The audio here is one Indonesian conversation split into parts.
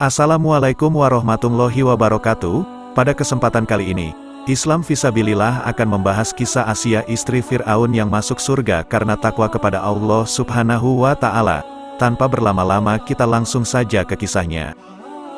Assalamualaikum warahmatullahi wabarakatuh. Pada kesempatan kali ini, Islam Fisabilillah akan membahas kisah Asiyah istri Fir'aun yang masuk surga karena takwa kepada Allah Subhanahu wa Ta'ala. Tanpa berlama-lama, kita langsung saja ke kisahnya.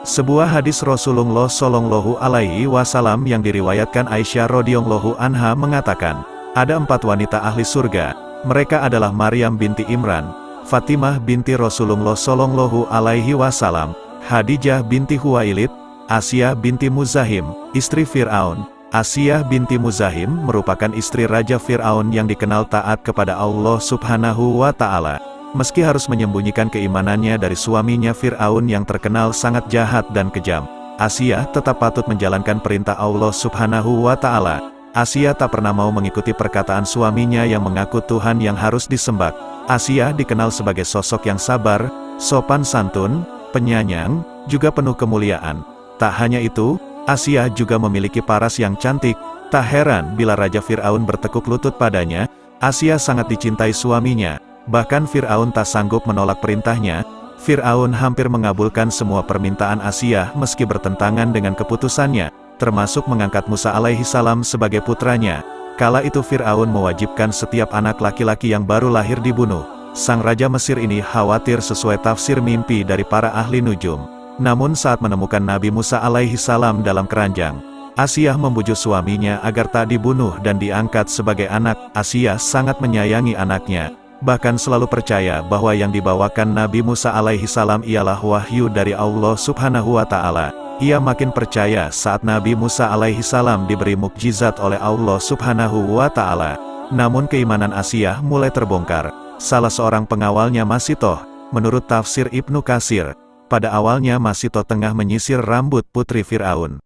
Sebuah hadis Rasulullah Shallallahu Alaihi Wasallam yang diriwayatkan Aisyah radhiyallahu anha mengatakan, ada 4 wanita ahli surga. Mereka adalah Maryam binti Imran, Fatimah binti Rasulullah Shallallahu Alaihi Wasallam, Khadijah binti Huwailid, Asiyah binti Muzahim, istri Fir'aun. Asiyah binti Muzahim merupakan istri Raja Fir'aun yang dikenal taat kepada Allah Subhanahu wa Ta'ala. Meski harus menyembunyikan keimanannya dari suaminya Fir'aun yang terkenal sangat jahat dan kejam, Asiyah tetap patut menjalankan perintah Allah Subhanahu wa Ta'ala. Asiyah tak pernah mau mengikuti perkataan suaminya yang mengaku Tuhan yang harus disembah. Asiyah dikenal sebagai sosok yang sabar, sopan santun, penyayang, juga penuh kemuliaan. Tak hanya itu, Asiyah juga memiliki paras yang cantik. Tak heran bila Raja Fir'aun bertekuk lutut padanya. Asiyah sangat dicintai suaminya. Bahkan Fir'aun tak sanggup menolak perintahnya. Fir'aun hampir mengabulkan semua permintaan Asiyah meski bertentangan dengan keputusannya, termasuk mengangkat Musa alaihi salam sebagai putranya. Kala itu Fir'aun mewajibkan setiap anak laki-laki yang baru lahir dibunuh. Sang Raja Mesir ini khawatir sesuai tafsir mimpi dari para ahli nujum. Namun saat menemukan Nabi Musa alaihi salam dalam keranjang, Asiyah membujuk suaminya agar tak dibunuh dan diangkat sebagai anak. Asiyah sangat menyayangi anaknya, bahkan selalu percaya bahwa yang dibawakan Nabi Musa alaihi salam ialah wahyu dari Allah Subhanahu wa Ta'ala. Ia makin percaya saat Nabi Musa alaihi salam diberi mukjizat oleh Allah Subhanahu wa Ta'ala. Namun keimanan Asiyah mulai terbongkar. Salah seorang pengawalnya Masitoh, menurut tafsir Ibnu Katsir, pada awalnya Masitoh tengah menyisir rambut putri Fir'aun.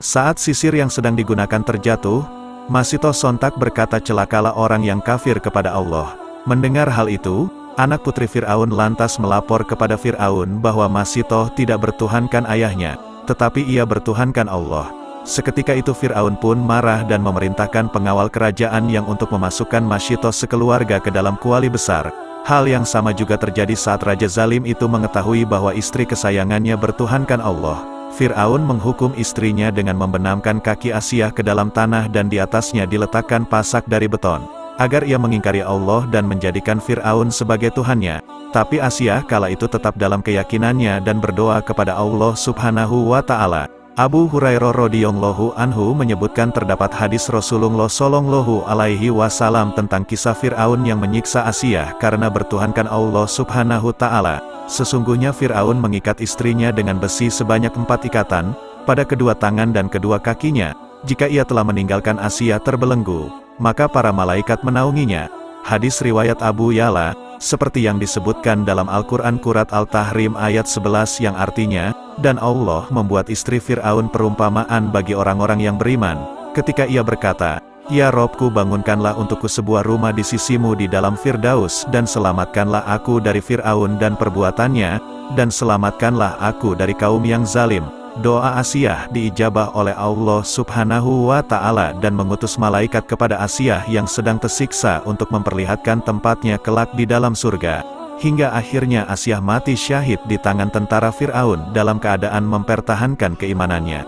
Saat sisir yang sedang digunakan terjatuh, Masitoh sontak berkata, celakalah orang yang kafir kepada Allah. Mendengar hal itu, anak putri Fir'aun lantas melapor kepada Fir'aun bahwa Masitoh tidak bertuhankan ayahnya, tetapi ia bertuhankan Allah. Seketika itu Fir'aun pun marah dan memerintahkan pengawal kerajaan yang untuk memasukkan Masitoh sekeluarga ke dalam kuali besar. Hal yang sama juga terjadi saat Raja Zalim itu mengetahui bahwa istri kesayangannya bertuhankan Allah. Fir'aun menghukum istrinya dengan membenamkan kaki Asiyah ke dalam tanah dan di atasnya diletakkan pasak dari beton, agar ia mengingkari Allah dan menjadikan Fir'aun sebagai Tuhannya. Tapi Asiyah kala itu tetap dalam keyakinannya dan berdoa kepada Allah Subhanahu wa Ta'ala. Abu Hurairah radhiyallahu anhu menyebutkan terdapat hadis Rasulullah Shallallahu Alaihi Wasallam tentang kisah Fir'aun yang menyiksa Asiyah karena bertuhankan Allah Subhanahu Ta'ala. Sesungguhnya Fir'aun mengikat istrinya dengan besi sebanyak 4 ikatan, pada kedua tangan dan kedua kakinya. Jika ia telah meninggalkan Asiyah terbelenggu, maka para malaikat menaunginya. Hadis riwayat Abu Ya'la, seperti yang disebutkan dalam Al-Quran Surat Al-Tahrim ayat 11 yang artinya, dan Allah membuat istri Fir'aun perumpamaan bagi orang-orang yang beriman, ketika ia berkata, ya Robku, bangunkanlah untukku sebuah rumah di sisimu di dalam Firdaus, dan selamatkanlah aku dari Fir'aun dan perbuatannya, dan selamatkanlah aku dari kaum yang zalim. Doa Asiyah diijabah oleh Allah Subhanahu wa Ta'ala dan mengutus malaikat kepada Asiyah yang sedang tersiksa untuk memperlihatkan tempatnya kelak di dalam surga. Hingga akhirnya Asiyah mati syahid di tangan tentara Fir'aun dalam keadaan mempertahankan keimanannya.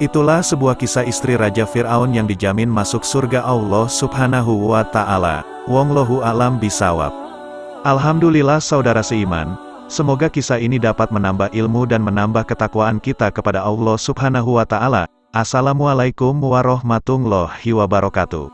Itulah sebuah kisah istri Raja Fir'aun yang dijamin masuk surga Allah Subhanahu wa Ta'ala. Wallahu a'lam bishawab. Alhamdulillah saudara seiman. Semoga kisah ini dapat menambah ilmu dan menambah ketakwaan kita kepada Allah Subhanahu wa Ta'ala. Assalamualaikum warahmatullahi wabarakatuh.